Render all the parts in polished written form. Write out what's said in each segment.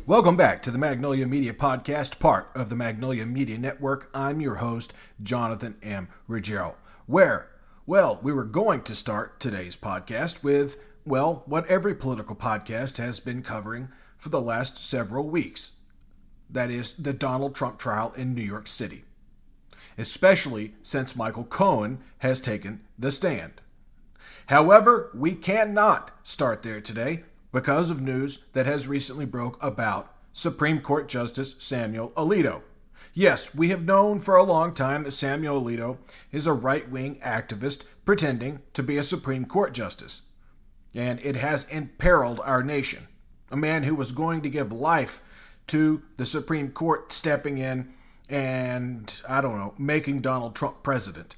Welcome back to the Magnolia Media Podcast, part of the Magnolia Media Network. I'm your host, Jonathan M. Ruggiero. We were going to start today's podcast with, what every political podcast has been covering for the last several weeks. That is the Donald Trump trial in New York City, especially since Michael Cohen has taken the stand. However, we cannot start there today because of news that has recently broke about Supreme Court Justice Samuel Alito. Yes, we have known for a long time that Samuel Alito is a right-wing activist pretending to be a Supreme Court justice, and it has imperiled our nation. A man who was going to give life to the Supreme Court stepping in and, making Donald Trump president.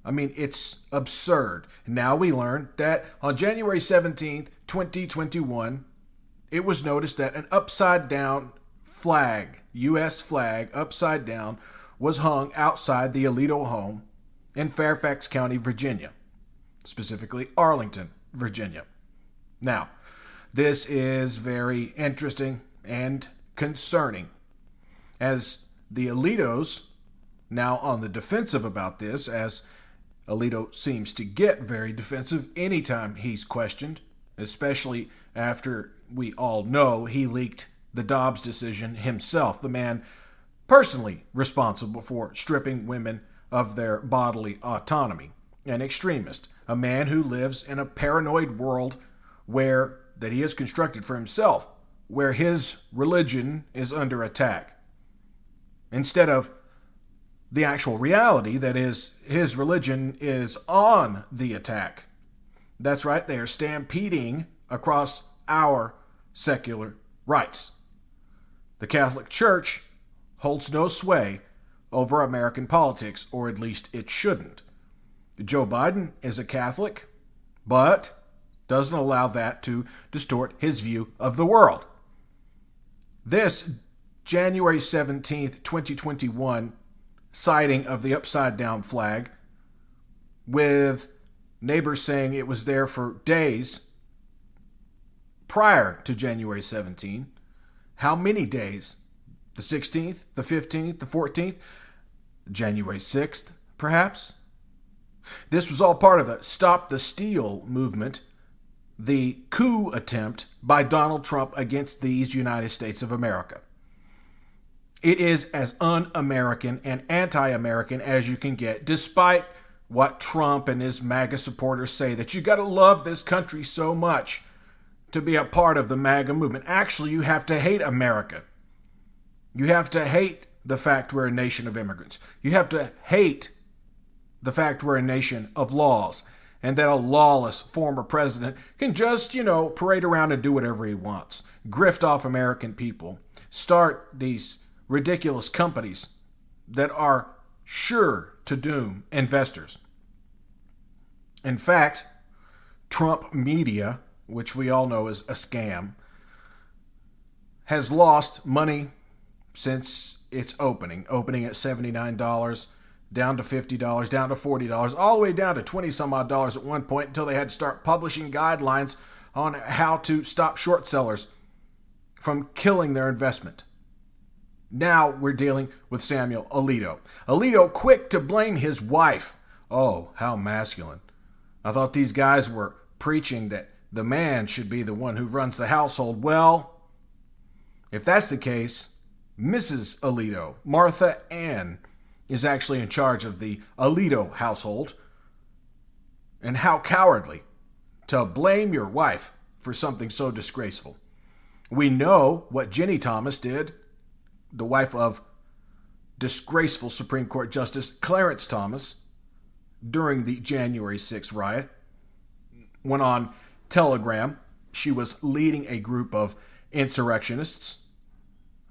I mean, it's absurd. Now we learn that on January 17th, 2021, it was noticed that an upside-down flag, U.S. flag, upside down, was hung outside the Alito home in Fairfax County, Virginia, specifically Arlington, Virginia. Now, this is very interesting and concerning, as the Alitos, now on the defensive about this, as Alito seems to get very defensive anytime he's questioned, especially after we all know he leaked the Dobbs decision himself, the man personally responsible for stripping women of their bodily autonomy, an extremist, a man who lives in a paranoid world that he has constructed for himself, where his religion is under attack, instead of the actual reality that is his religion is on the attack. That's right, they are stampeding across our secular rights. The Catholic Church holds no sway over American politics, or at least it shouldn't. Joe Biden is a Catholic, but doesn't allow that to distort his view of the world. This January 17th, 2021 sighting of the upside-down flag, with neighbors saying it was there for days prior to January 17. How many days? The 16th, the 15th, the 14th, January 6th, perhaps? This was all part of the Stop the Steal movement, the coup attempt by Donald Trump against these United States of America. It is as un-American and anti-American as you can get, despite what Trump and his MAGA supporters say, that you got to love this country so much to be a part of the MAGA movement. Actually, you have to hate America. You have to hate the fact we're a nation of immigrants. You have to hate the fact we're a nation of laws, and that a lawless former president can just, parade around and do whatever he wants, grift off American people, start these ridiculous companies that are sure to doom investors. In fact, Trump media, which we all know is a scam, has lost money since its opening at $79, down to $50, down to $40, all the way down to 20 some odd dollars at one point, until they had to start publishing guidelines on how to stop short sellers from killing their investment. Now we're dealing with Samuel Alito. Alito quick to blame his wife. Oh, how masculine. I thought these guys were preaching that the man should be the one who runs the household. Well, if that's the case, Mrs. Alito, Martha Ann, is actually in charge of the Alito household. And how cowardly to blame your wife for something so disgraceful. We know what Ginny Thomas did, the wife of disgraceful Supreme Court Justice Clarence Thomas, during the January 6th riot. When on Telegram, she was leading a group of insurrectionists,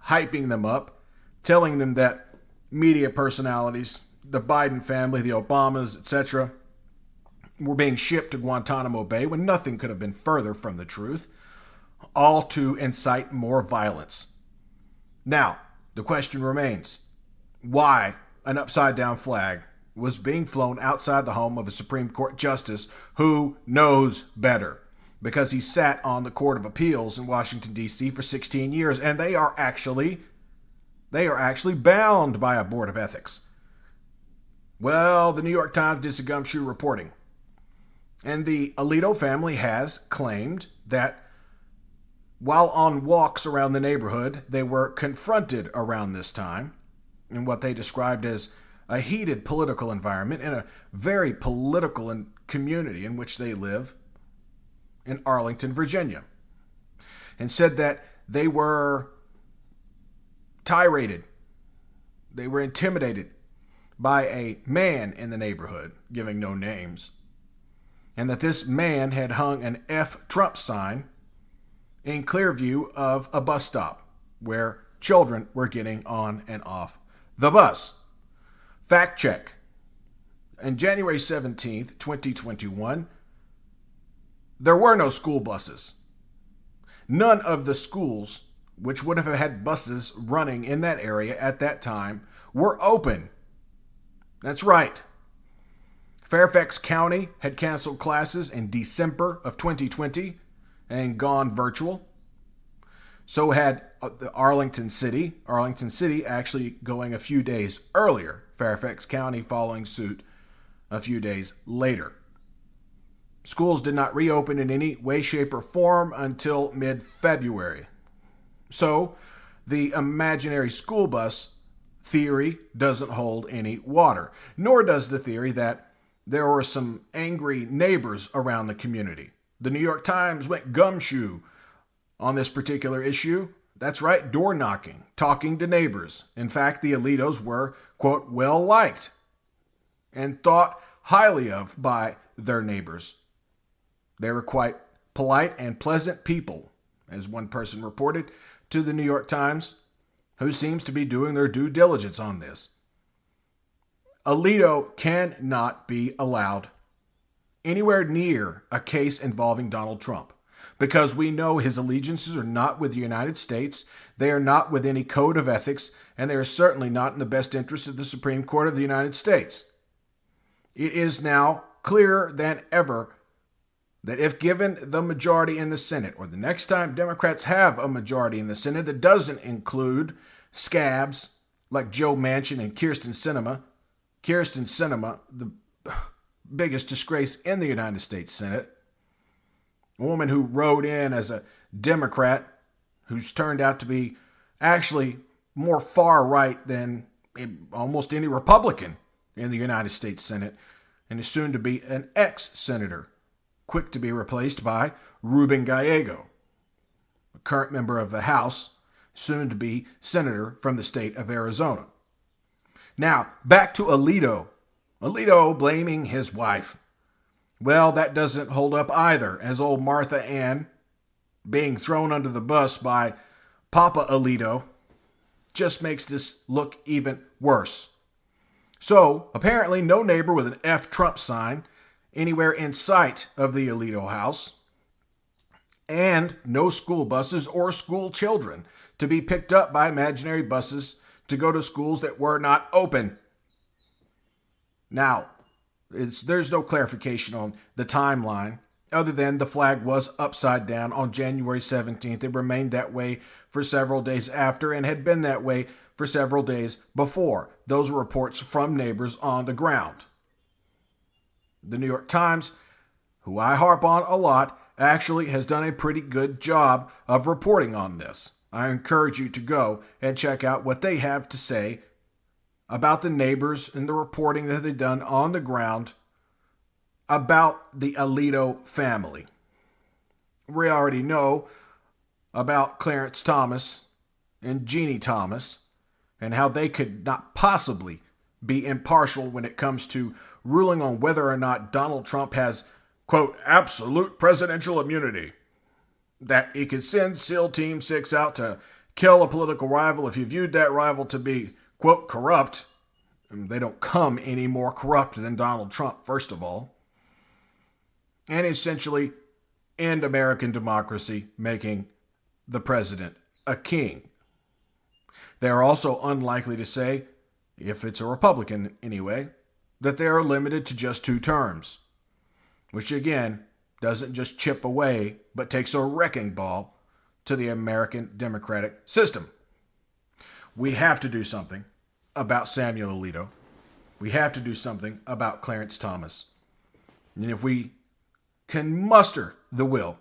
hyping them up, telling them that media personalities, the Biden family, the Obamas, etc., were being shipped to Guantanamo Bay when nothing could have been further from the truth, all to incite more violence. Now, the question remains, why an upside-down flag was being flown outside the home of a Supreme Court justice who knows better? because he sat on the Court of Appeals in Washington, D.C. for 16 years, and they are actually bound by a board of ethics. Well, the New York Times did some gumshoe reporting, and the Alito family has claimed that while on walks around the neighborhood, they were confronted around this time in what they described as a heated political environment in a very political community in which they live in Arlington, Virginia, and said that they were tiraded, they were intimidated by a man in the neighborhood, giving no names, and that this man had hung an F Trump sign in clear view of a bus stop where children were getting on and off the bus. Fact check. On January 17th, 2021, there were no school buses. None of the schools, which would have had buses running in that area at that time, were open. That's right. Fairfax County had canceled classes in December of 2020 and gone virtual. So had Arlington City. Arlington City actually going a few days earlier. Fairfax County following suit a few days later. Schools did not reopen in any way, shape, or form until mid-February. So the imaginary school bus theory doesn't hold any water, nor does the theory that there were some angry neighbors around the community. The New York Times went gumshoe on this particular issue. That's right, door knocking, talking to neighbors. In fact, the Alitos were, quote, well liked and thought highly of by their neighbors. They were quite polite and pleasant people, as one person reported to the New York Times, who seems to be doing their due diligence on this. Alito cannot be allowed anywhere near a case involving Donald Trump, because we know his allegiances are not with the United States, they are not with any code of ethics, and they are certainly not in the best interest of the Supreme Court of the United States. It is now clearer than ever that if given the majority in the Senate, or the next time Democrats have a majority in the Senate that doesn't include scabs like Joe Manchin and Kyrsten Sinema, the biggest disgrace in the United States Senate, a woman who rode in as a Democrat who's turned out to be actually more far right than almost any Republican in the United States Senate, and is soon to be an ex-senator, quick to be replaced by Ruben Gallego, a current member of the House, soon to be senator from the state of Arizona. Now, back to Alito. Alito blaming his wife. Well, that doesn't hold up either, as old Martha Ann being thrown under the bus by Papa Alito just makes this look even worse. So, apparently no neighbor with an F Trump sign anywhere in sight of the Alito house, and no school buses or school children to be picked up by imaginary buses to go to schools that were not open. Now, there's no clarification on the timeline other than the flag was upside down on January 17th. It remained that way for several days after and had been that way for several days before. Those were reports from neighbors on the ground. The New York Times, who I harp on a lot, actually has done a pretty good job of reporting on this. I encourage you to go and check out what they have to say about the neighbors and the reporting that they've done on the ground about the Alito family. We already know about Clarence Thomas and Jeannie Thomas and how they could not possibly be impartial when it comes to ruling on whether or not Donald Trump has, quote, absolute presidential immunity. That he could send SEAL Team 6 out to kill a political rival if you viewed that rival to be, quote, corrupt. And they don't come any more corrupt than Donald Trump, first of all. And essentially end American democracy, making the president a king. They are also unlikely to say, if it's a Republican anyway, that they are limited to just 2 terms, which again doesn't just chip away, but takes a wrecking ball to the American democratic system. We have to do something about Samuel Alito. We have to do something about Clarence Thomas. And if we can muster the will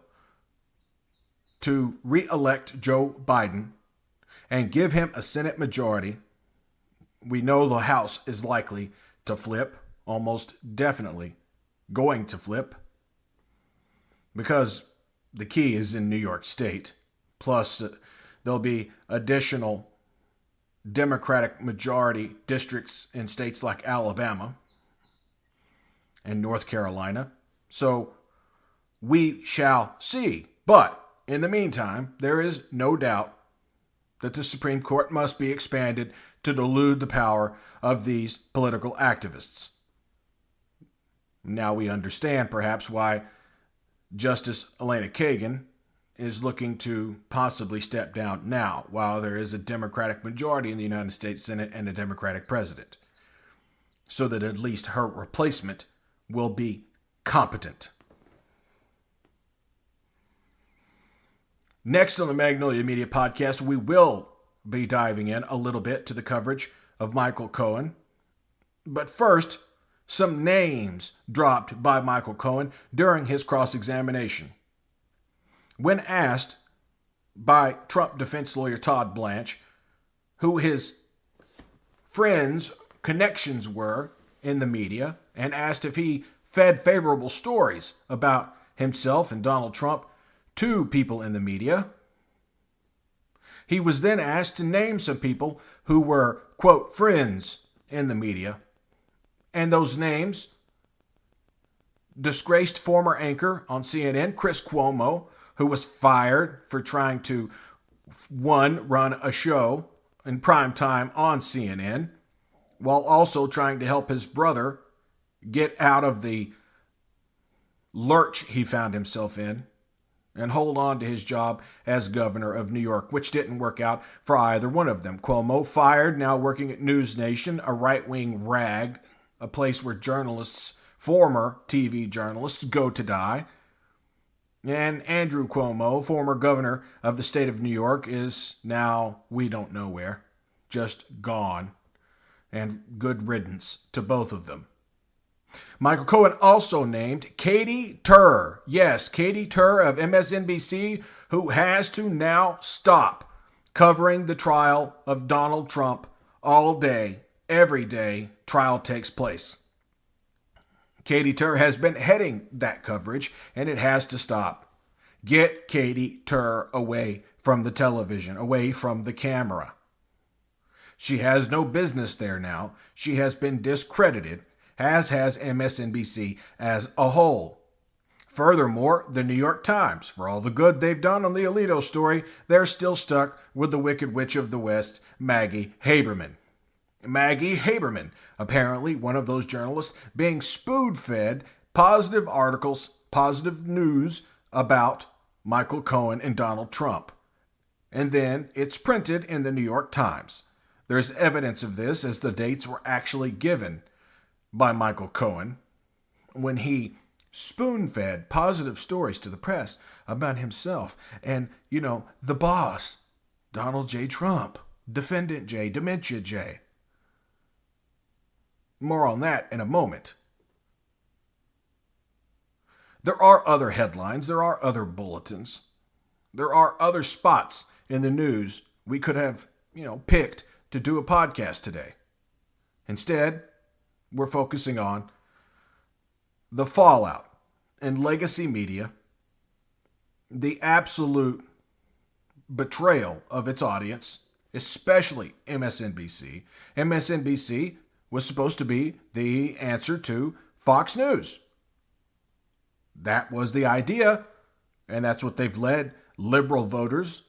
to re-elect Joe Biden and give him a Senate majority, we know the House is likely to flip, almost definitely going to flip, because the key is in New York State. Plus, there'll be additional Democratic majority districts in states like Alabama and North Carolina. So we shall see. But in the meantime, there is no doubt that the Supreme Court must be expanded to delude the power of these political activists. Now we understand perhaps why Justice Elena Kagan is looking to possibly step down now, while there is a Democratic majority in the United States Senate and a Democratic president, so that at least her replacement will be competent. Next on the Magnolia Media Podcast, we will be diving in a little bit to the coverage of Michael Cohen. But first, some names dropped by Michael Cohen during his cross-examination. When asked by Trump defense lawyer Todd Blanche who his friends' connections were in the media, and asked if he fed favorable stories about himself and Donald Trump to people in the media, he was then asked to name some people who were, quote, friends in the media. And those names: disgraced former anchor on CNN, Chris Cuomo, who was fired for trying to, run a show in prime time on CNN, while also trying to help his brother get out of the lurch he found himself in and hold on to his job as governor of New York, which didn't work out for either one of them. Cuomo fired, now working at News Nation, a right-wing rag, a place where journalists, former TV journalists, go to die. And Andrew Cuomo, former governor of the state of New York, is now we don't know where, just gone. And good riddance to both of them. Michael Cohen also named Katy Turr. Yes, Katy Turr of MSNBC, who has to now stop covering the trial of Donald Trump all day, every day trial takes place. Katy Turr has been heading that coverage, and it has to stop. Get Katy Turr away from the television, away from the camera. She has no business there now. She has been discredited, as has MSNBC as a whole. Furthermore, the New York Times, for all the good they've done on the Alito story, they're still stuck with the Wicked Witch of the West, Maggie Haberman. Maggie Haberman, apparently one of those journalists being spoon-fed positive articles, positive news about Michael Cohen and Donald Trump. And then it's printed in the New York Times. There's evidence of this, as the dates were actually given by Michael Cohen when he spoon-fed positive stories to the press about himself and, the boss, Donald J. Trump, Defendant J, Dementia J. More on that in a moment. There are other headlines. There are other bulletins. There are other spots in the news we could have, picked to do a podcast today. Instead, we're focusing on the fallout in legacy media, the absolute betrayal of its audience, especially MSNBC. MSNBC was supposed to be the answer to Fox News. That was the idea, and that's what they've led liberal voters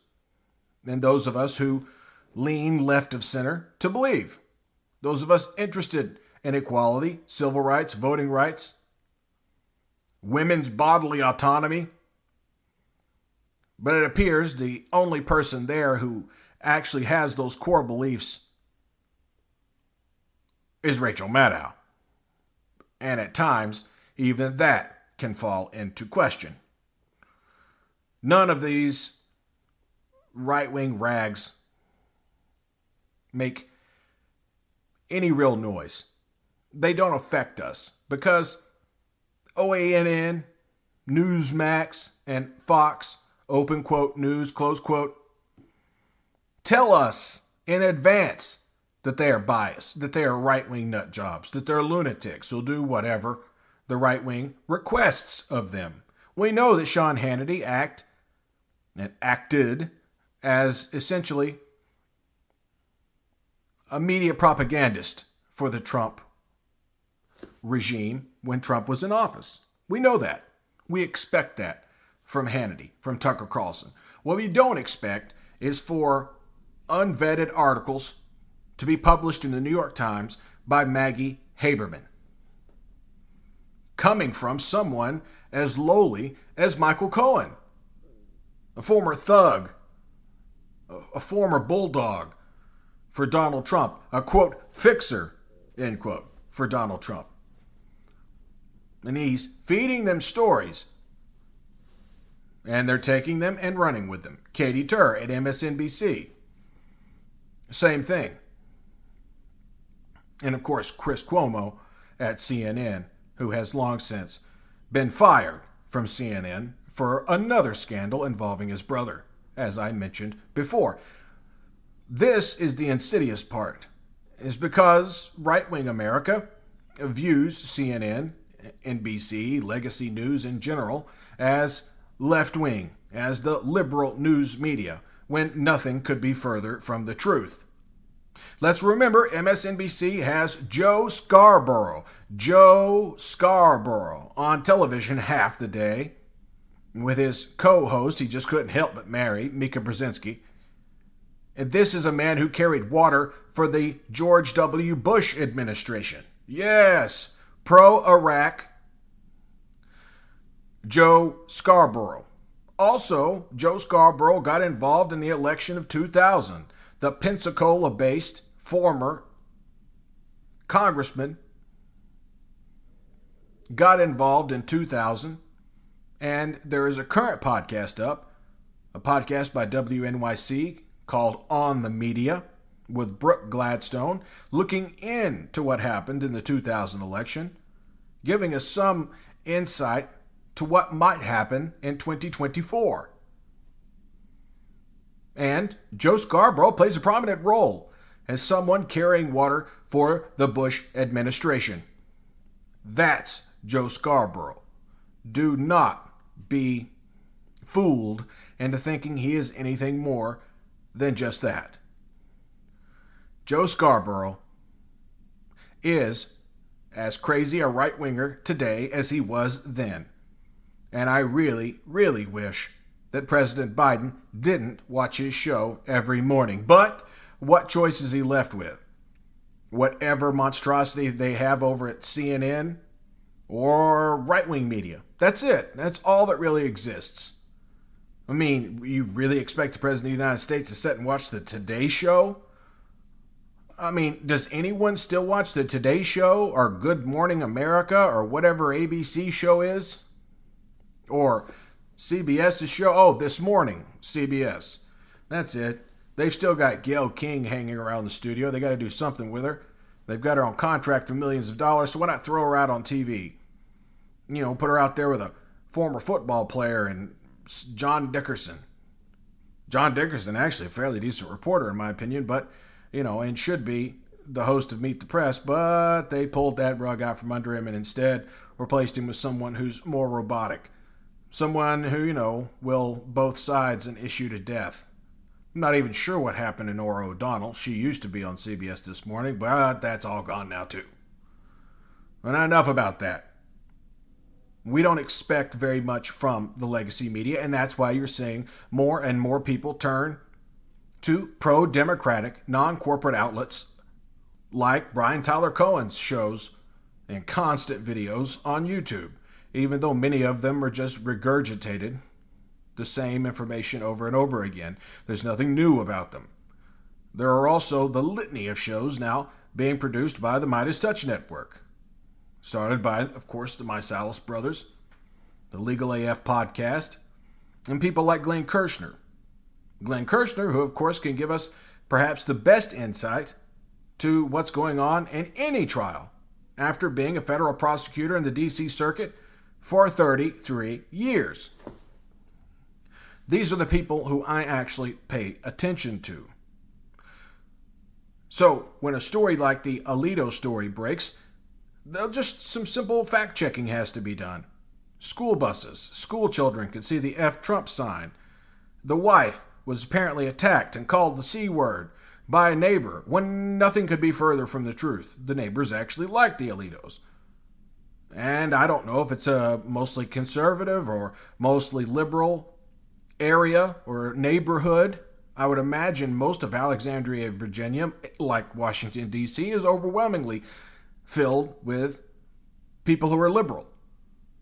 and those of us who lean left of center to believe. Those of us interested in equality, civil rights, voting rights, women's bodily autonomy. But it appears the only person there who actually has those core beliefs is Rachel Maddow. And at times, even that can fall into question. None of these right-wing rags make any real noise. They don't affect us because OANN, Newsmax, and Fox, open quote, news, close quote, tell us in advance that they are biased, that they are right-wing nut jobs, that they're lunatics who'll do whatever the right-wing requests of them. We know that Sean Hannity acted as essentially a media propagandist for the Trump regime when Trump was in office. We know that. We expect that from Hannity, from Tucker Carlson. What we don't expect is for unvetted articles to be published in the New York Times by Maggie Haberman, coming from someone as lowly as Michael Cohen, a former thug, a former bulldog for Donald Trump, a quote, fixer, end quote, for Donald Trump. And he's feeding them stories, and they're taking them and running with them. Katy Turr at MSNBC, same thing. And of course, Chris Cuomo at CNN, who has long since been fired from CNN for another scandal involving his brother, as I mentioned before. This is the insidious part, is because right-wing America views CNN, NBC, legacy news in general, as left-wing, as the liberal news media, when nothing could be further from the truth. Let's remember, MSNBC has Joe Scarborough on television half the day, with his co-host he just couldn't help but marry, Mika Brzezinski. And this is a man who carried water for the George W. Bush administration. Yes, pro-Iraq, Joe Scarborough. Also, Joe Scarborough got involved in the election of 2000. The Pensacola-based former congressman got involved in 2000, and there is a current podcast up, a podcast by WNYC called On the Media with Brooke Gladstone, looking into what happened in the 2000 election, giving us some insight to what might happen in 2024. And Joe Scarborough plays a prominent role as someone carrying water for the Bush administration. That's Joe Scarborough. Do not be fooled into thinking he is anything more than just that. Joe Scarborough is as crazy a right-winger today as he was then. And I really, really wish that President Biden didn't watch his show every morning. But what choice is he left with? Whatever monstrosity they have over at CNN or right-wing media. That's it. That's all that really exists. I mean, you really expect the President of the United States to sit and watch the Today Show? I mean, does anyone still watch the Today Show or Good Morning America or whatever ABC show is? Or CBS's show? Oh, This Morning, CBS. That's it. They've still got Gayle King hanging around the studio. They got to do something with her. They've got her on contract for millions of dollars, so why not throw her out on TV? You know, put her out there with a former football player and John Dickerson. John Dickerson, actually a fairly decent reporter in my opinion, but, you know, and should be the host of Meet the Press, but they pulled that rug out from under him and instead replaced him with someone who's more robotic. Someone who, you know, will both sides an issue to death. I'm not even sure what happened to Norah O'Donnell. She used to be on CBS This Morning, but that's all gone now too. And enough about that. We don't expect very much from the legacy media, and that's why you're seeing more and more people turn to pro-democratic, non-corporate outlets like Brian Tyler Cohen's shows and constant videos on YouTube, even though many of them are just regurgitated the same information over and over again. There's nothing new about them. There are also the litany of shows now being produced by the Midas Touch Network, started by, of course, the Mysalis brothers, the Legal AF podcast, and people like Glenn Kirshner. Glenn Kirshner, who of course can give us perhaps the best insight to what's going on in any trial after being a federal prosecutor in the D.C. Circuit for 33 years. These are the people who I actually pay attention to. So when a story like the Alito story breaks, just some simple fact-checking has to be done. School buses, school children could see the F Trump sign. The wife was apparently attacked and called the C word by a neighbor when nothing could be further from the truth. The neighbors actually liked the Alitos. And I don't know if it's a mostly conservative or mostly liberal area or neighborhood. I would imagine most of Alexandria, Virginia, like Washington, D.C., is overwhelmingly filled with people who are liberal.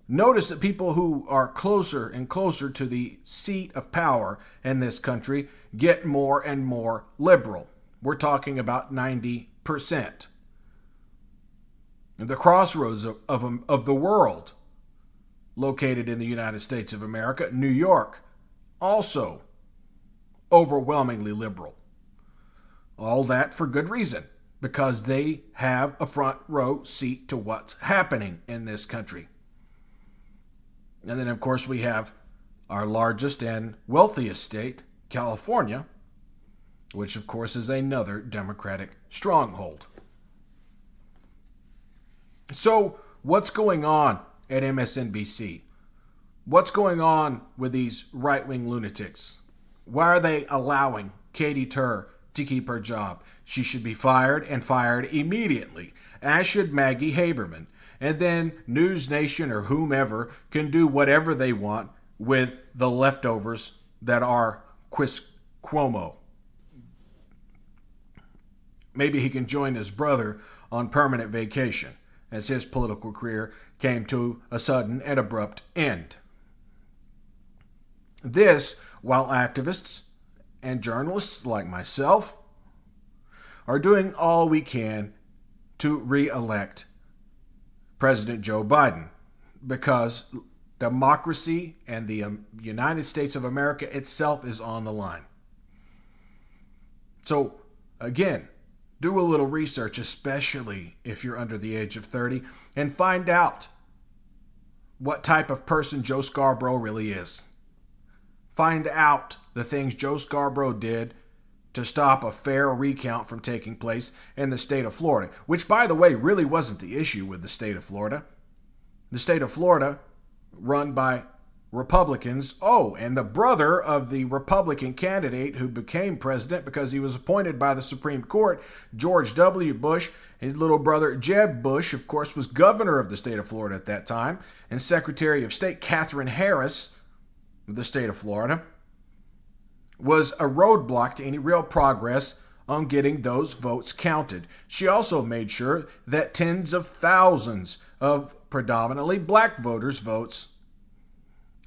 Notice that people who are closer and closer to the seat of power in this country get more and more liberal. We're talking about 90%. The crossroads of the world, located in the United States of America, New York, also overwhelmingly liberal. All that for good reason, because they have a front row seat to what's happening in this country. And then, of course, we have our largest and wealthiest state, California, which, of course, is another Democratic stronghold. So, what's going on at MSNBC? What's going on with these right-wing lunatics? Why are they allowing Katy Turr to keep her job? She should be fired and fired immediately, as should Maggie Haberman. And then News Nation or whomever can do whatever they want with the leftovers that are Chris Cuomo. Maybe he can join his brother on permanent vacation, as his political career came to a sudden and abrupt end. This, while activists and journalists like myself are doing all we can to re-elect President Joe Biden, because democracy and the United States of America itself is on the line. So, again, do a little research, especially if you're under the age of 30, and find out what type of person Joe Scarborough really is. Find out the things Joe Scarborough did to stop a fair recount from taking place in the state of Florida, which, by the way, really wasn't the issue with the state of Florida. The state of Florida, run by Republicans, and the brother of the Republican candidate who became president because he was appointed by the Supreme Court, George W. Bush. His little brother, Jeb Bush, of course, was governor of the state of Florida at that time, and Secretary of State Katherine Harris of the state of Florida was a roadblock to any real progress on getting those votes counted. She also made sure that tens of thousands of predominantly black voters' votes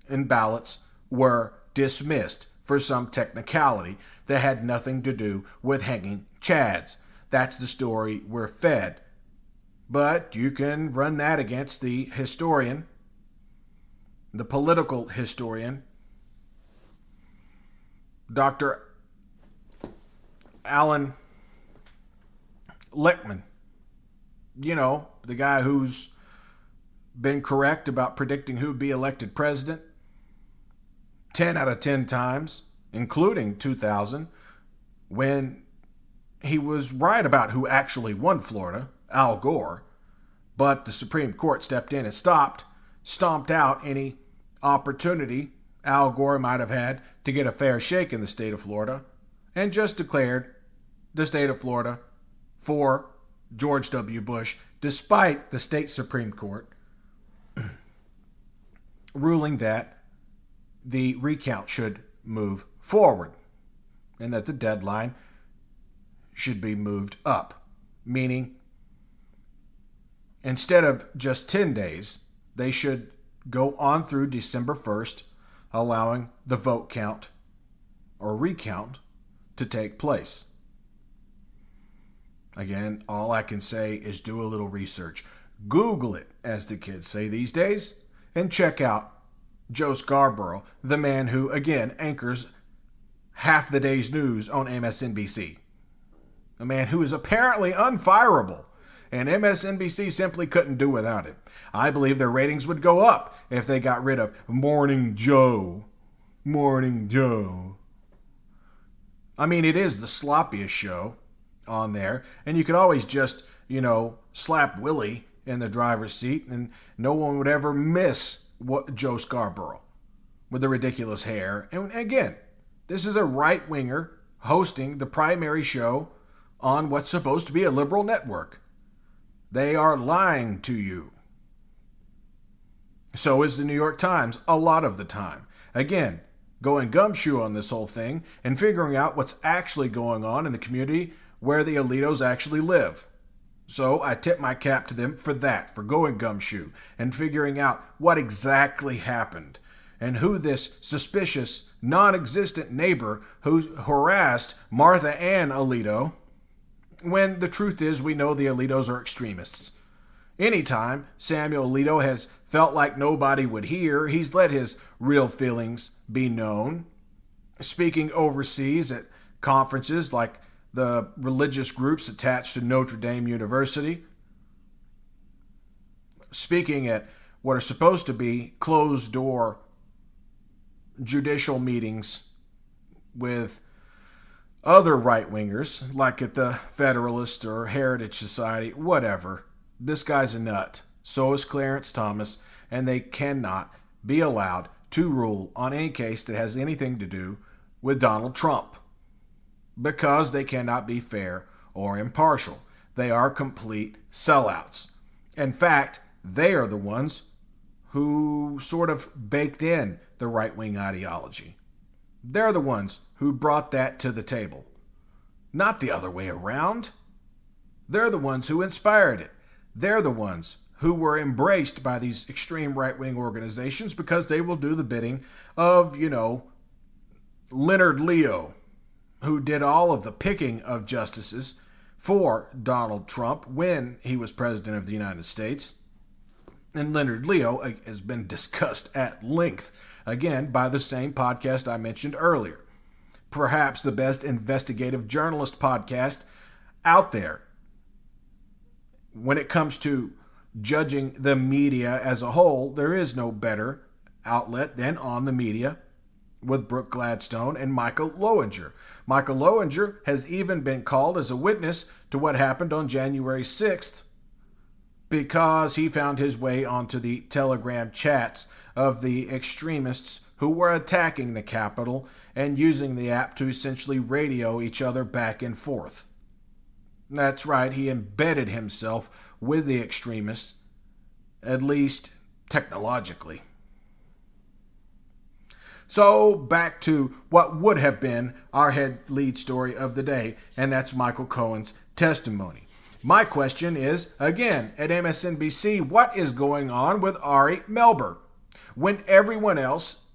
and ballots were dismissed for some technicality that had nothing to do with hanging chads. That's the story we're fed. But you can run that against the historian, the political historian, Dr. Alan Lichtman. You know, the guy who's been correct about predicting who'd be elected president 10 out of 10 times, including 2000, when he was right about who actually won Florida, Al Gore, but the Supreme Court stepped in and stomped out any opportunity Al Gore might have had to get a fair shake in the state of Florida, and just declared the state of Florida for George W. Bush, despite the state Supreme Court ruling that the recount should move forward and that the deadline should be moved up, meaning instead of just 10 days, they should go on through December 1st, allowing the vote count or recount to take place. Again, all I can say is do a little research. Google it, as the kids say these days, and check out Joe Scarborough, the man who, again, anchors half the day's news on MSNBC. A man who is apparently unfireable, and MSNBC simply couldn't do without him. I believe their ratings would go up if they got rid of Morning Joe. Morning Joe. I mean, it is the sloppiest show on there, and you could always just, slap Willie in the driver's seat, and no one would ever miss Joe Scarborough with the ridiculous hair. And again, this is a right-winger hosting the primary show on what's supposed to be a liberal network. They are lying to you. So is the New York Times a lot of the time. Again, going gumshoe on this whole thing and figuring out what's actually going on in the community where the Alitos actually live. So I tip my cap to them for that, for going gumshoe and figuring out what exactly happened and who this suspicious, non-existent neighbor who harassed Martha Ann Alito, when the truth is we know the Alitos are extremists. Anytime Samuel Alito has felt like nobody would hear, he's let his real feelings be known, speaking overseas at conferences like the religious groups attached to Notre Dame University, speaking at what are supposed to be closed-door judicial meetings with other right-wingers, like at the Federalist or Heritage Society, whatever. This guy's a nut. So is Clarence Thomas, and they cannot be allowed to rule on any case that has anything to do with Donald Trump, because they cannot be fair or impartial. They are complete sellouts. In fact, they are the ones who sort of baked in the right-wing ideology. They're the ones who brought that to the table, not the other way around. They're the ones who inspired it. They're the ones who were embraced by these extreme right-wing organizations because they will do the bidding of, Leonard Leo, who did all of the picking of justices for Donald Trump when he was president of the United States. And Leonard Leo has been discussed at length, again, by the same podcast I mentioned earlier. Perhaps the best investigative journalist podcast out there when it comes to judging the media as a whole. There is no better outlet than On the Media with Brooke Gladstone and Michael Lowinger. Michael Lowinger has even been called as a witness to what happened on January 6th because he found his way onto the Telegram chats of the extremists who were attacking the Capitol and using the app to essentially radio each other back and forth. That's right, he embedded himself with the extremists, at least technologically. So back to what would have been our head lead story of the day, and that's Michael Cohen's testimony. My question is, again, at MSNBC, what is going on with Ari Melber? When everyone else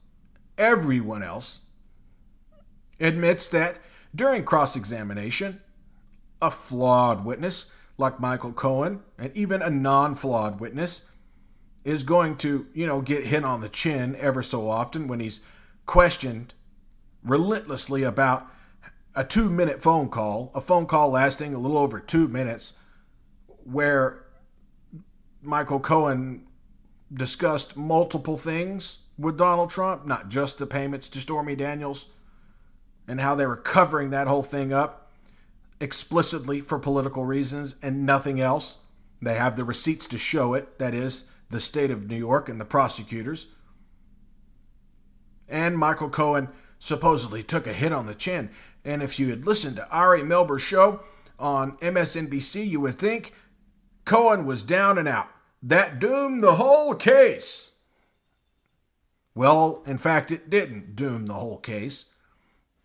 admits that during cross-examination, a flawed witness like Michael Cohen, and even a non-flawed witness, is going to, get hit on the chin ever so often when he's questioned relentlessly about a 2-minute phone call, a phone call lasting a little over 2 minutes, where Michael Cohen discussed multiple things with Donald Trump, not just the payments to Stormy Daniels, and how they were covering that whole thing up explicitly for political reasons and nothing else. They have the receipts to show it, that is, the state of New York and the prosecutors. And Michael Cohen supposedly took a hit on the chin. And if you had listened to Ari Melber's show on MSNBC, you would think Cohen was down and out. That doomed the whole case. Well, in fact, it didn't doom the whole case.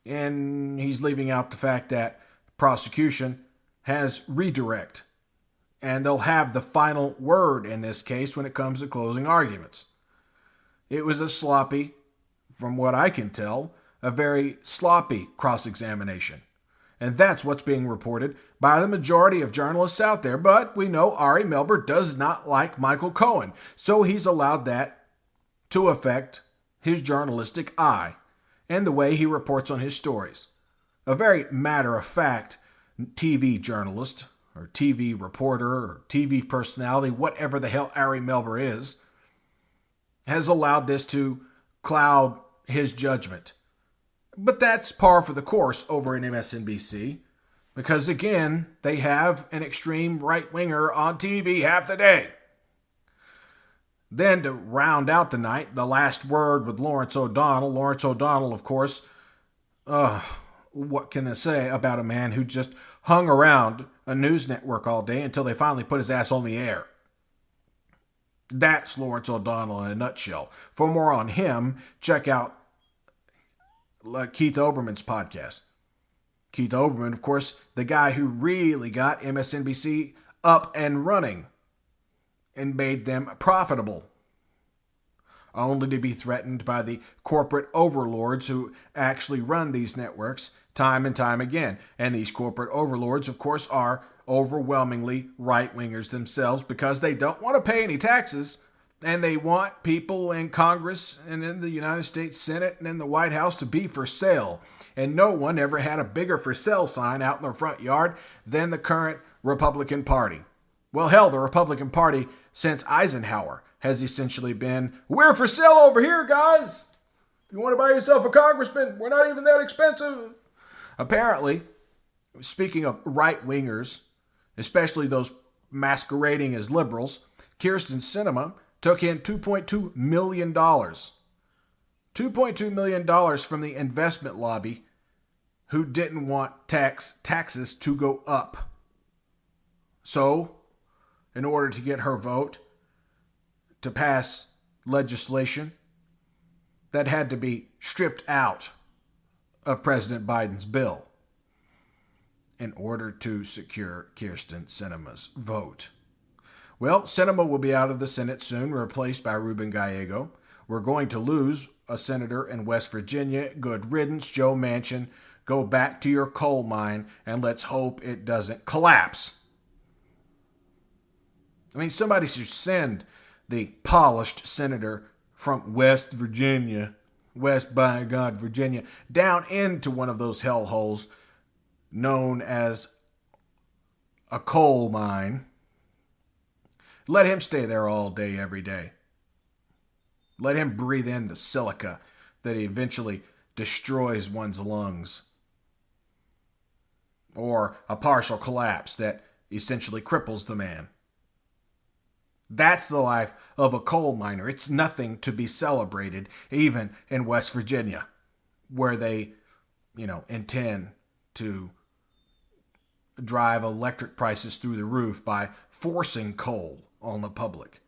And he's leaving out the fact that prosecution has redirect. And they'll have the final word in this case when it comes to closing arguments. It was a sloppy, from what I can tell, a very sloppy cross-examination. And that's what's being reported by the majority of journalists out there. But we know Ari Melber does not like Michael Cohen, so he's allowed that to affect his journalistic eye and the way he reports on his stories. A very matter-of-fact TV journalist or TV reporter or TV personality, whatever the hell Ari Melber is, has allowed this to cloud his judgment. But that's par for the course over in MSNBC because, again, they have an extreme right-winger on TV half the day. Then to round out the night, the last word with Lawrence O'Donnell. Lawrence O'Donnell, of course, what can I say about a man who just hung around a news network all day until they finally put his ass on the air? That's Lawrence O'Donnell in a nutshell. For more on him, check out Keith Olbermann's podcast. Keith Olbermann, of course, the guy who really got MSNBC up and running and made them profitable, only to be threatened by the corporate overlords who actually run these networks time and time again. And these corporate overlords, of course, are overwhelmingly right-wingers themselves because they don't want to pay any taxes, and they want people in Congress and in the United States Senate and in the White House to be for sale. And no one ever had a bigger for sale sign out in their front yard than the current Republican Party. Well, hell, the Republican Party since Eisenhower has essentially been, we're for sale over here, guys. If you want to buy yourself a congressman, we're not even that expensive. Apparently, speaking of right-wingers, especially those masquerading as liberals, Kyrsten Sinema took in $2.2 million. $2.2 million from the investment lobby who didn't want taxes to go up. So, in order to get her vote to pass legislation that had to be stripped out of President Biden's bill in order to secure Kyrsten Sinema's vote. Well, Sinema will be out of the Senate soon, replaced by Ruben Gallego. We're going to lose a senator in West Virginia. Good riddance, Joe Manchin. Go back to your coal mine, and let's hope it doesn't collapse. I mean, somebody should send the polished senator from West Virginia, Virginia, down into one of those hellholes known as a coal mine. Let him stay there all day, every day. Let him breathe in the silica that eventually destroys one's lungs. Or a partial collapse that essentially cripples the man. That's the life of a coal miner. It's nothing to be celebrated, even in West Virginia, where they, intend to drive electric prices through the roof by forcing coal on the public,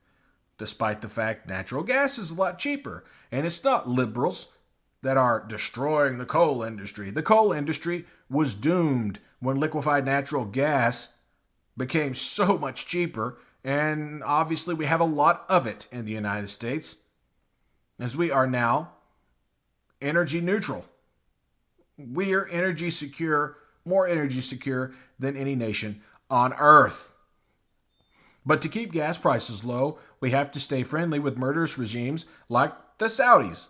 despite the fact natural gas is a lot cheaper. And it's not liberals that are destroying the coal industry. The coal industry was doomed when liquefied natural gas became so much cheaper, and obviously we have a lot of it in the United States, as we are now energy neutral. We are energy secure, more energy secure than any nation on earth. But to keep gas prices low, we have to stay friendly with murderous regimes like the Saudis.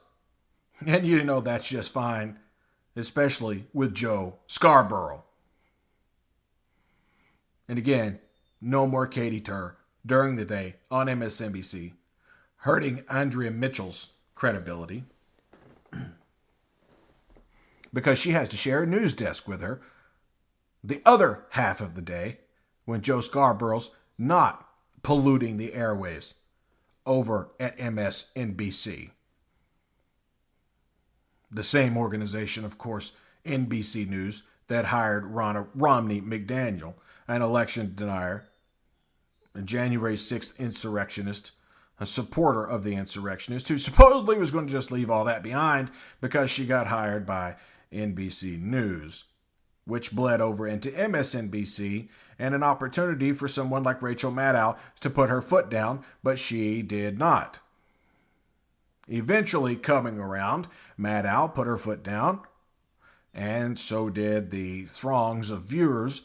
And that's just fine, especially with Joe Scarborough. And again, no more Katy Turr during the day on MSNBC, hurting Andrea Mitchell's credibility because she has to share a news desk with her the other half of the day when Joe Scarborough's not polluting the airwaves over at MSNBC. The same organization, of course, NBC News, that hired Romney McDaniel, an election denier, a January 6th insurrectionist, a supporter of the insurrectionist, who supposedly was going to just leave all that behind because she got hired by NBC News, which bled over into MSNBC, and an opportunity for someone like Rachel Maddow to put her foot down, but she did not. Eventually coming around, Maddow put her foot down, and so did the throngs of viewers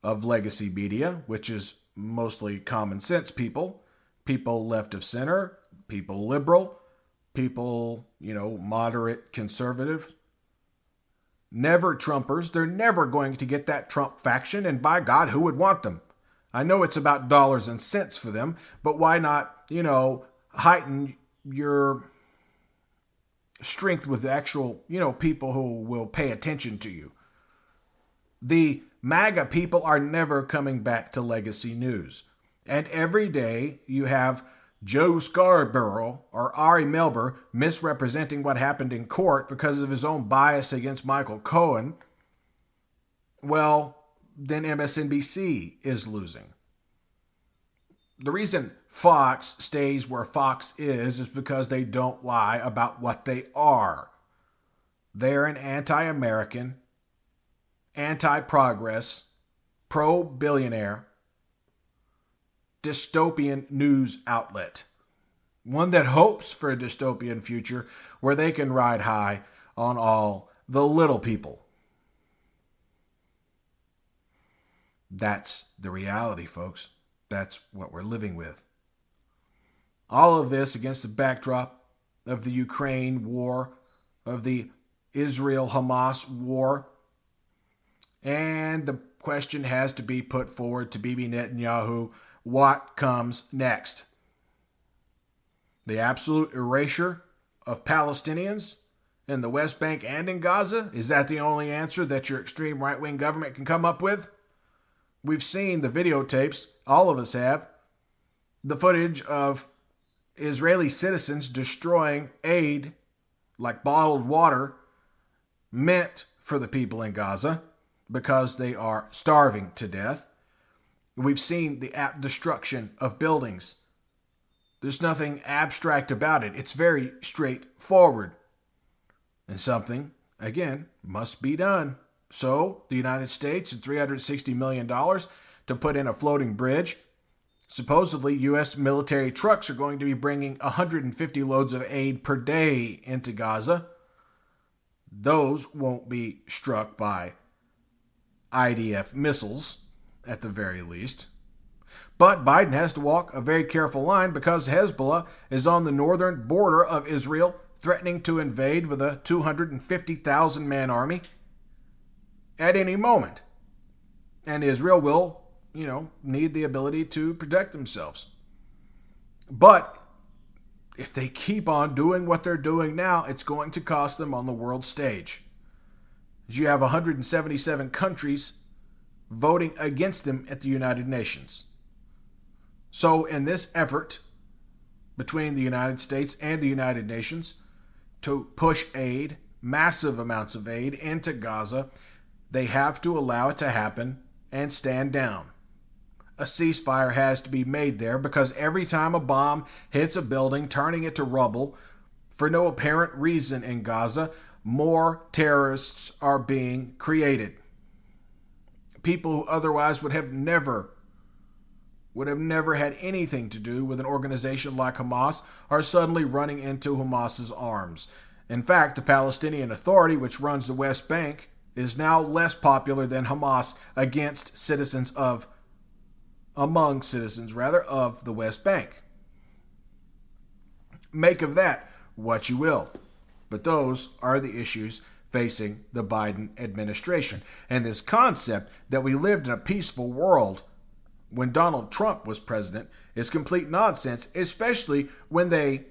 of legacy media, which is mostly common sense people left of center, people liberal, people, moderate conservative, never Trumpers. They're never going to get that Trump faction, and by God, who would want them? I know it's about dollars and cents for them, but why not, heighten your strength with actual, people who will pay attention to you. The MAGA people are never coming back to legacy news. And every day you have Joe Scarborough or Ari Melber misrepresenting what happened in court because of his own bias against Michael Cohen. Well, then MSNBC is losing. The reason Fox stays where Fox is because they don't lie about what they are. They're an anti-American, anti-progress, pro-billionaire, dystopian news outlet. One that hopes for a dystopian future where they can ride high on all the little people. That's the reality, folks. That's what we're living with. All of this against the backdrop of the Ukraine war, of the Israel-Hamas war. And the question has to be put forward to Bibi Netanyahu, what comes next? The absolute erasure of Palestinians in the West Bank and in Gaza? Is that the only answer that your extreme right-wing government can come up with? We've seen the videotapes, all of us have, the footage of Israeli citizens destroying aid like bottled water meant for the people in Gaza because they are starving to death. We've seen the destruction of buildings. There's nothing abstract about it. It's very straightforward. And something, again, must be done. So, the United States had $360 million to put in a floating bridge. Supposedly, U.S. military trucks are going to be bringing 150 loads of aid per day into Gaza. Those won't be struck by IDF missiles, at the very least. But Biden has to walk a very careful line because Hezbollah is on the northern border of Israel, threatening to invade with a 250,000-man army at any moment. And Israel will, need the ability to protect themselves. But if they keep on doing what they're doing now, it's going to cost them on the world stage. You have 177 countries voting against them at the United Nations. So in this effort between the United States and the United Nations to push aid, massive amounts of aid into Gaza, they have to allow it to happen and stand down. A ceasefire has to be made there because every time a bomb hits a building, turning it to rubble, for no apparent reason in Gaza, more terrorists are being created. People who otherwise would have never had anything to do with an organization like Hamas are suddenly running into Hamas's arms. In fact, the Palestinian Authority, which runs the West Bank, is now less popular than Hamas among citizens of the West Bank. Make of that what you will. But those are the issues facing the Biden administration. And this concept that we lived in a peaceful world when Donald Trump was president is complete nonsense, especially when they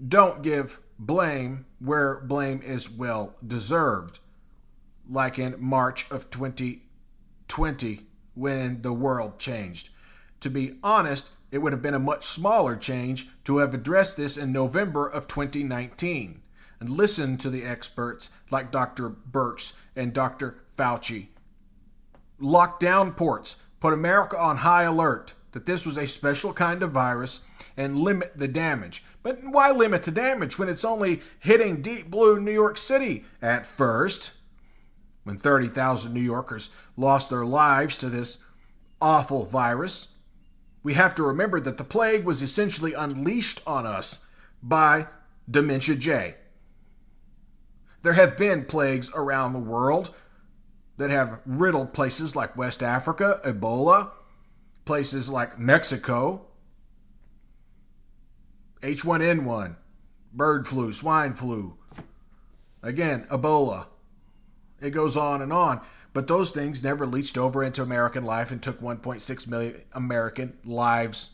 don't give blame where blame is well deserved. Like in March of 2020 when the world changed. To be honest, it would have been a much smaller change to have addressed this in November of 2019 and listened to the experts like Dr. Birx and Dr. Fauci. Lock down ports, put America on high alert that this was a special kind of virus and limit the damage. But why limit the damage when it's only hitting deep blue New York City at first? When 30,000 New Yorkers lost their lives to this awful virus, we have to remember that the plague was essentially unleashed on us by Dementia J. There have been plagues around the world that have riddled places like West Africa, Ebola, places like Mexico, H1N1, bird flu, swine flu, again, Ebola. It goes on and on. But those things never leached over into American life and took 1.6 million American lives.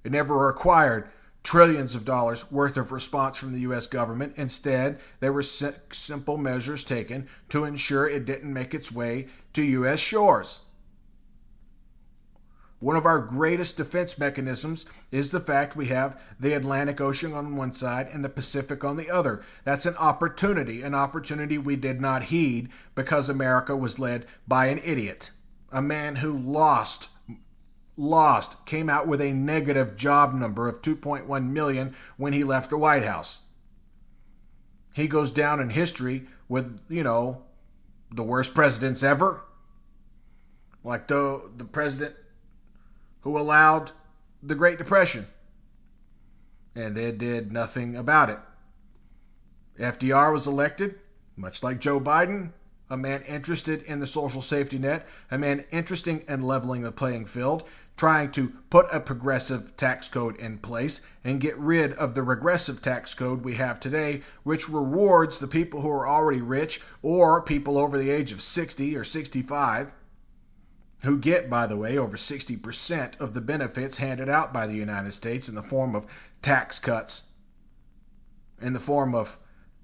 It never required trillions of dollars worth of response from the U.S. government. Instead, there were simple measures taken to ensure it didn't make its way to U.S. shores. One of our greatest defense mechanisms is the fact we have the Atlantic Ocean on one side and the Pacific on the other. That's an opportunity we did not heed because America was led by an idiot, a man who came out with a negative job number of 2.1 million when he left the White House. He goes down in history with, the worst presidents ever. Like the president who allowed the Great Depression. And they did nothing about it. FDR was elected, much like Joe Biden, a man interested in the social safety net, a man interested in leveling the playing field, trying to put a progressive tax code in place and get rid of the regressive tax code we have today, which rewards the people who are already rich or people over the age of 60 or 65, who get, by the way, over 60% of the benefits handed out by the United States in the form of tax cuts, in the form of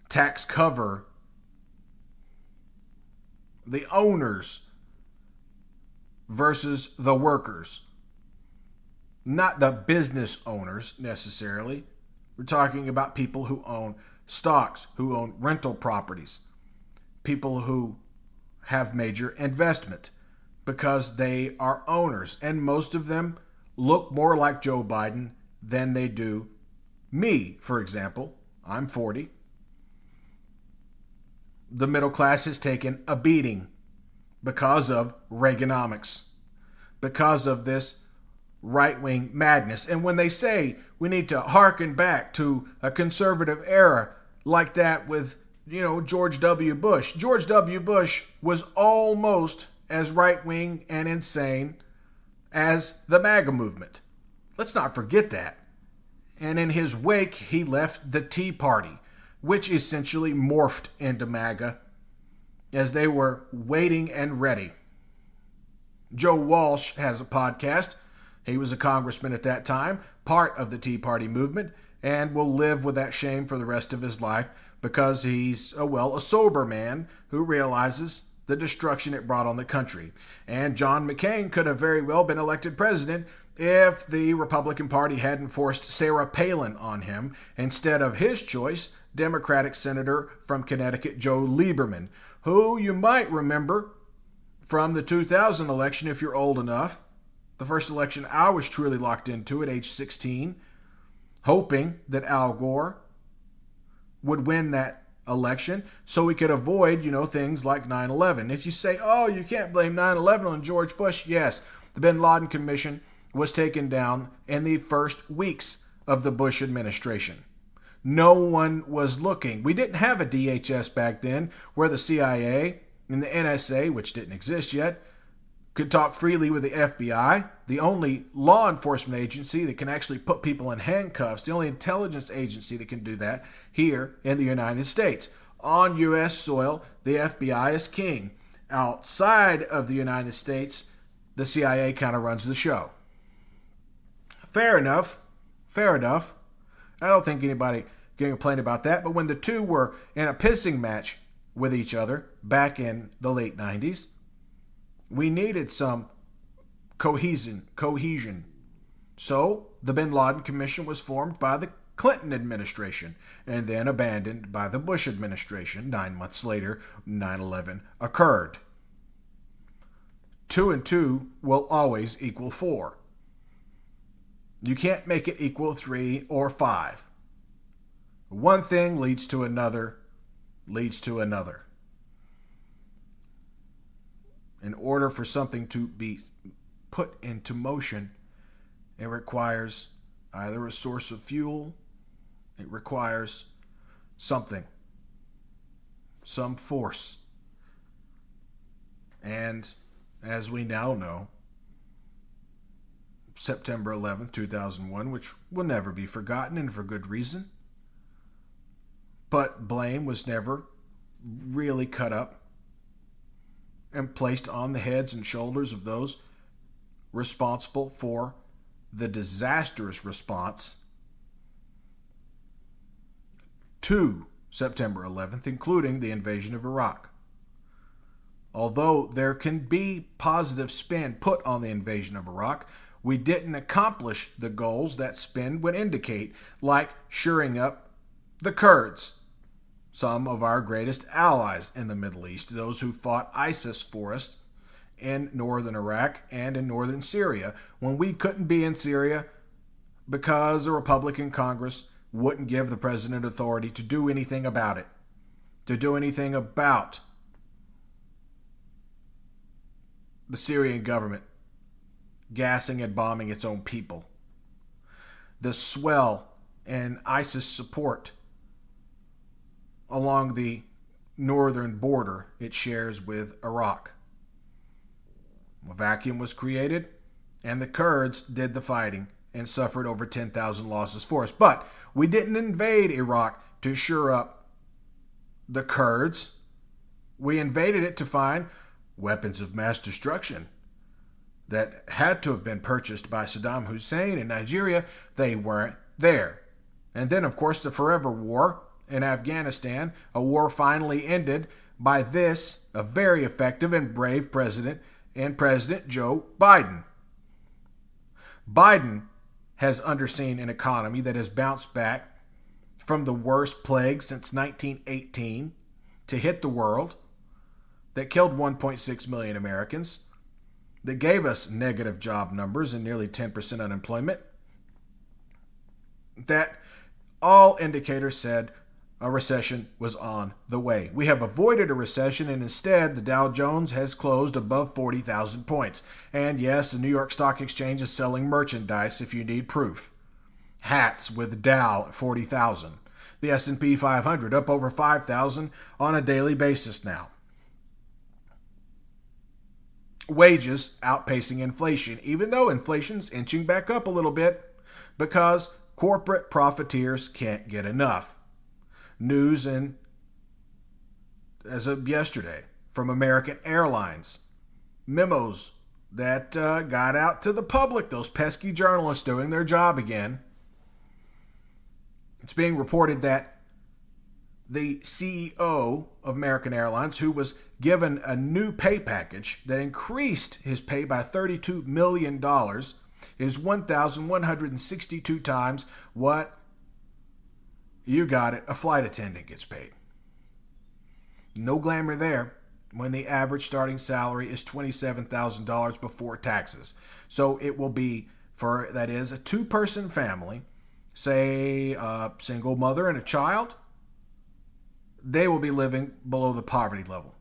tax cover. The owners versus the workers. Not the business owners necessarily. We're talking about people who own stocks, who own rental properties, people who have major investment because they are owners. And most of them look more like Joe Biden than they do me, for example. I'm 40. The middle class has taken a beating because of Reaganomics, because of this right-wing madness. And when they say we need to hearken back to a conservative era like that with, George W. Bush. George W. Bush was almost as right-wing and insane as the MAGA movement. Let's not forget that. And in his wake, he left the Tea Party, which essentially morphed into MAGA as they were waiting and ready. Joe Walsh has a podcast. He was a congressman at that time, part of the Tea Party movement, and will live with that shame for the rest of his life because he's, a sober man who realizes the destruction it brought on the country. And John McCain could have very well been elected president if the Republican Party hadn't forced Sarah Palin on him instead of his choice, Democratic Senator from Connecticut, Joe Lieberman, who you might remember from the 2000 election if you're old enough. The first election I was truly locked into at age 16, hoping that Al Gore would win that election so we could avoid, things like 9/11. If you say, you can't blame 9/11 on George Bush, yes, the Bin Laden Commission was taken down in the first weeks of the Bush administration. No one was looking. We didn't have a DHS back then where the CIA and the NSA, which didn't exist yet, could talk freely with the FBI, the only law enforcement agency that can actually put people in handcuffs, the only intelligence agency that can do that here in the United States. On U.S. soil, the FBI is king. Outside of the United States, the CIA kind of runs the show. Fair enough. I don't think anybody can complain about that, but when the two were in a pissing match with each other back in the late 90s, we needed some cohesion. So the Bin Laden Commission was formed by the Clinton administration and then abandoned by the Bush administration. 9 months later, 9/11 occurred. 2 and 2 will always equal 4. You can't make it equal 3 or 5. One thing leads to another. In order for something to be put into motion, it requires either a source of fuel, it requires something, some force. And as we now know, September 11th, 2001, which will never be forgotten, and for good reason. But blame was never really cut up and placed on the heads and shoulders of those responsible for the disastrous response to September 11th, including the invasion of Iraq. Although there can be positive spin put on the invasion of Iraq, we didn't accomplish the goals that spin would indicate, like shoring up the Kurds, some of our greatest allies in the Middle East, those who fought ISIS for us in northern Iraq and in northern Syria, when we couldn't be in Syria because a Republican Congress wouldn't give the president authority to do anything about it, to do anything about the Syrian government gassing and bombing its own people. The swell in ISIS support along the northern border it shares with Iraq. A vacuum was created, and the Kurds did the fighting and suffered over 10,000 losses for us. But we didn't invade Iraq to shore up the Kurds. We invaded it to find weapons of mass destruction that had to have been purchased by Saddam Hussein in Nigeria. They weren't there. And then, of course, the forever war in Afghanistan, a war finally ended by this, a very effective and brave president, and President Joe Biden. Biden has underseen an economy that has bounced back from the worst plague since 1918 to hit the world, that killed 1.6 million Americans, that gave us negative job numbers and nearly 10% unemployment, that all indicators said a recession was on the way. We have avoided a recession, and instead the Dow Jones has closed above 40,000 points. And yes, the New York Stock Exchange is selling merchandise if you need proof. Hats with Dow at 40,000. The S&P 500 up over 5,000 on a daily basis now. Wages outpacing inflation, even though inflation's inching back up a little bit because corporate profiteers can't get enough. News as of yesterday from American Airlines, memos that got out to the public, those pesky journalists doing their job again. It's being reported that the CEO of American Airlines, who was given a new pay package that increased his pay by $32 million, is 1,162 times what, you got it, a flight attendant gets paid. No glamour there when the average starting salary is $27,000 before taxes. So it will be for, that is, a two-person family, say a single mother and a child, they will be living below the poverty level.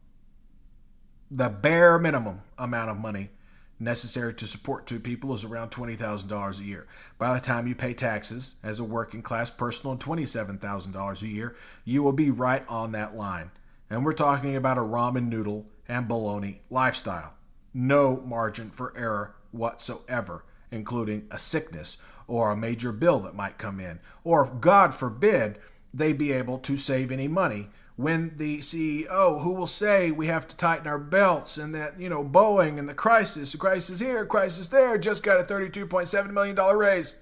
The bare minimum amount of money necessary to support two people is around $20,000 a year. By the time you pay taxes as a working class person on $27,000 a year, you will be right on that line. And we're talking about a ramen noodle and bologna lifestyle. No margin for error whatsoever, including a sickness or a major bill that might come in. Or, God forbid, they be able to save any money when the CEO, who will say we have to tighten our belts and that, Boeing and the crisis here, crisis there, just got a $32.7 million raise.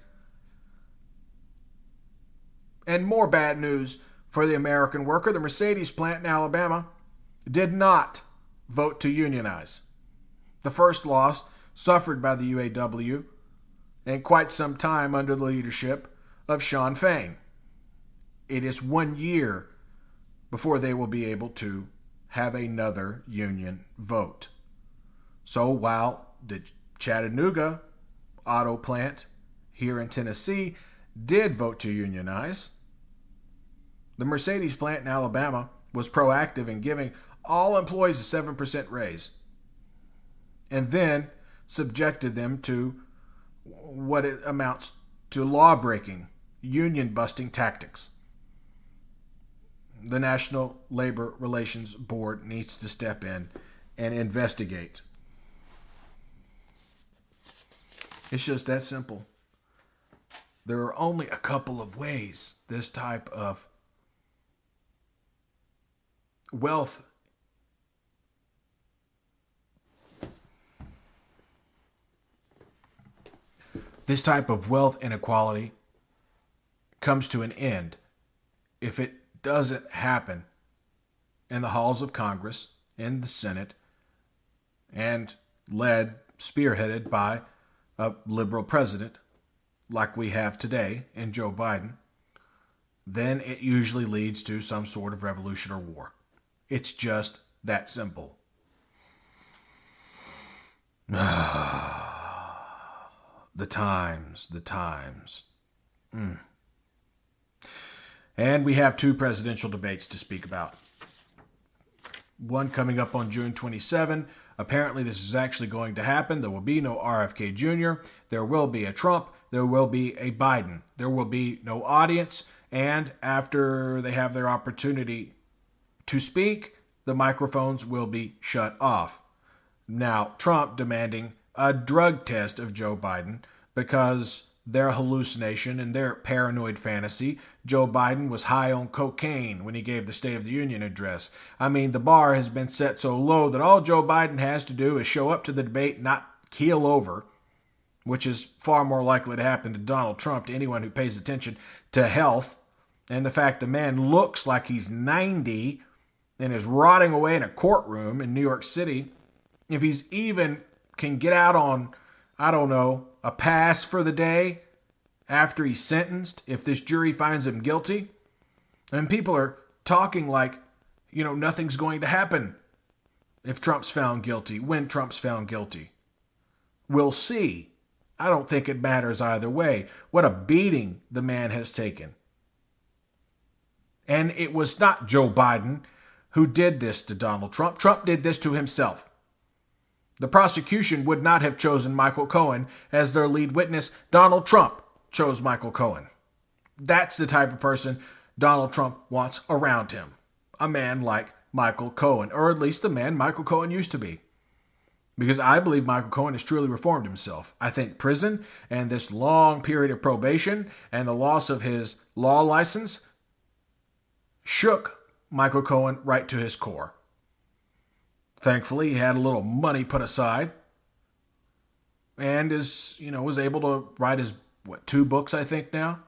And more bad news for the American worker. The Mercedes plant in Alabama did not vote to unionize. The first loss suffered by the UAW in quite some time under the leadership of Shawn Fain. It is 1 year before they will be able to have another union vote. So while the Chattanooga auto plant here in Tennessee did vote to unionize, the Mercedes plant in Alabama was proactive in giving all employees a 7% raise and then subjected them to what it amounts to law-breaking, union-busting tactics. The National Labor Relations Board needs to step in and investigate. It's just that simple. There are only a couple of ways this type of wealth inequality comes to an end. If it doesn't happen in the halls of Congress, in the Senate, and spearheaded by a liberal president like we have today in Joe Biden, then it usually leads to some sort of revolution or war. It's just that simple. The times. And we have 2 presidential debates to speak about. One coming up on June 27. Apparently this is actually going to happen. There will be no RFK Jr. There will be a Trump. There will be a Biden. There will be no audience. And after they have their opportunity to speak, the microphones will be shut off. Now, Trump demanding a drug test of Joe Biden because their hallucination and their paranoid fantasy, Joe Biden was high on cocaine when he gave the State of the Union address. I mean, the bar has been set so low that all Joe Biden has to do is show up to the debate, not keel over, which is far more likely to happen to Donald Trump, to anyone who pays attention to health, and the fact the man looks like he's 90 and is rotting away in a courtroom in New York City. If he's even can get out on, I don't know, a pass for the day after he's sentenced, if this jury finds him guilty, and people are talking like, nothing's going to happen if Trump's found guilty, when Trump's found guilty. We'll see. I don't think it matters either way. What a beating the man has taken. And it was not Joe Biden who did this to Donald Trump. Trump did this to himself. The prosecution would not have chosen Michael Cohen as their lead witness. Donald Trump chose Michael Cohen. That's the type of person Donald Trump wants around him. A man like Michael Cohen, or at least the man Michael Cohen used to be. Because I believe Michael Cohen has truly reformed himself. I think prison and this long period of probation and the loss of his law license shook Michael Cohen right to his core. Thankfully, he had a little money put aside and was able to write his, 2 books, I think now,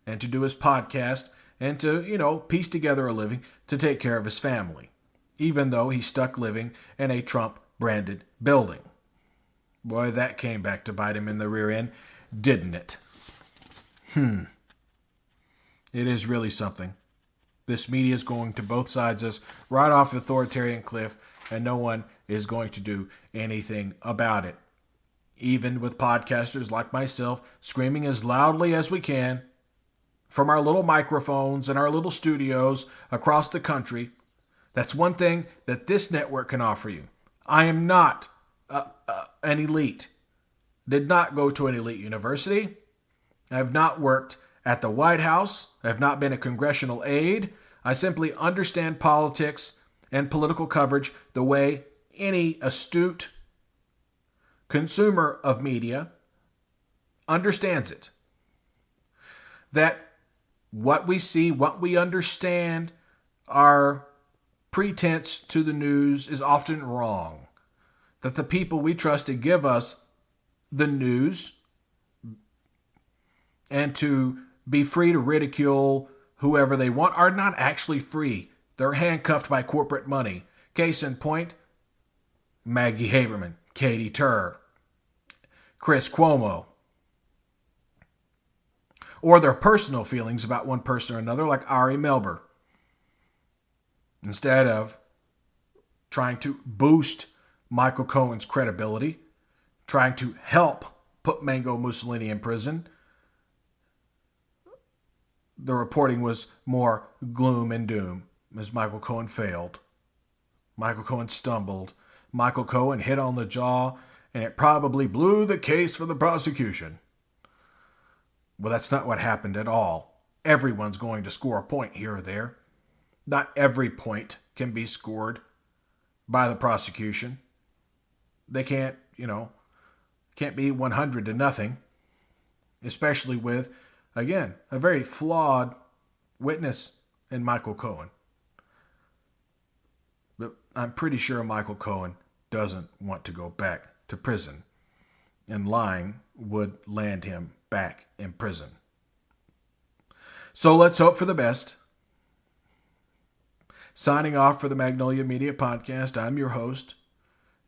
and to do his podcast and to, piece together a living to take care of his family, even though he's stuck living in a Trump-branded building. Boy, that came back to bite him in the rear end, didn't it? It is really something. This media is going to both sides us right off the authoritarian cliff, and no one is going to do anything about it. Even with podcasters like myself screaming as loudly as we can from our little microphones and our little studios across the country, that's one thing that this network can offer you. I am not an elite. Did not go to an elite university. I have not worked at the White House. I have not been a congressional aide. I simply understand politics and political coverage the way any astute consumer of media understands it. That what we see, what we understand, our pretense to the news is often wrong. That the people we trust to give us the news and to be free to ridicule whoever they want are not actually free. They're handcuffed by corporate money. Case in point, Maggie Haberman, Katy Turr, Chris Cuomo. Or their personal feelings about one person or another, like Ari Melber. Instead of trying to boost Michael Cohen's credibility, trying to help put Mango Mussolini in prison, the reporting was more gloom and doom as Michael Cohen failed. Michael Cohen stumbled. Michael Cohen hit on the jaw, and it probably blew the case for the prosecution. Well, that's not what happened at all. Everyone's going to score a point here or there. Not every point can be scored by the prosecution. They can't, Can't be 100 to nothing, especially with, again, a very flawed witness in Michael Cohen. But I'm pretty sure Michael Cohen doesn't want to go back to prison, and lying would land him back in prison. So let's hope for the best. Signing off for the Magnolia Media Podcast, I'm your host,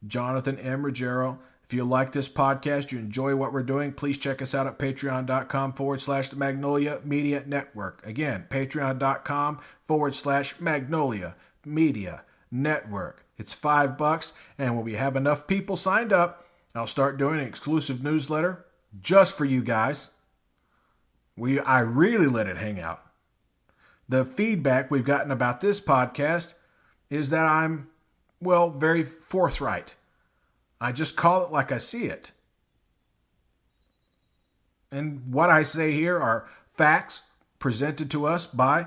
Jonathan M. Ruggiero. If you like this podcast, you enjoy what we're doing, please check us out at patreon.com/the Magnolia Media Network. Again, patreon.com/Magnolia Media Network. It's $5, and when we have enough people signed up, I'll start doing an exclusive newsletter just for you guys. I really let it hang out. The feedback we've gotten about this podcast is that I'm, very forthright. I just call it like I see it. And what I say here are facts presented to us by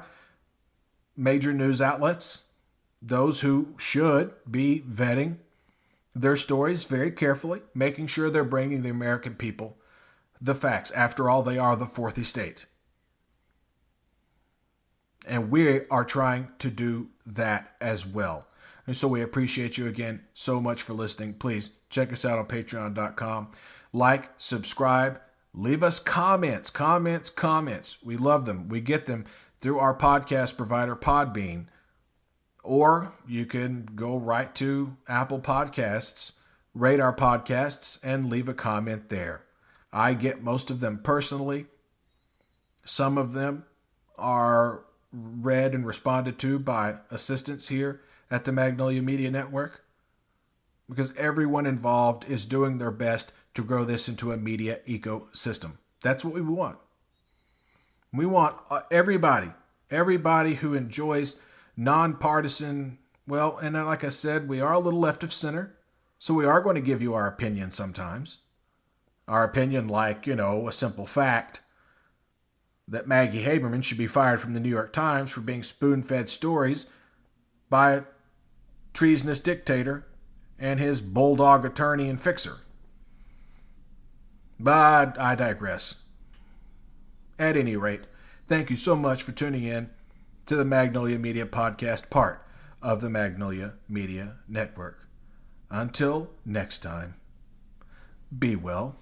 major news outlets, those who should be vetting their stories very carefully, making sure they're bringing the American people the facts. After all, they are the fourth estate. And we are trying to do that as well. And so we appreciate you again so much for listening. Please check us out on patreon.com. Like, subscribe, leave us comments. We love them. We get them through our podcast provider, Podbean. Or you can go right to Apple Podcasts, rate our podcasts, and leave a comment there. I get most of them personally. Some of them are read and responded to by assistants here at the Magnolia Media Network, because everyone involved is doing their best to grow this into a media ecosystem. That's what we want. We want everybody who enjoys nonpartisan, and like I said, we are a little left of center, so we are going to give you our opinion sometimes. Our opinion, like, a simple fact that Maggie Haberman should be fired from the New York Times for being spoon-fed stories by a treasonous dictator and his bulldog attorney and fixer. But I digress. At any rate, thank you so much for tuning in to the Magnolia Media Podcast, part of the Magnolia Media Network. Until next time, be well.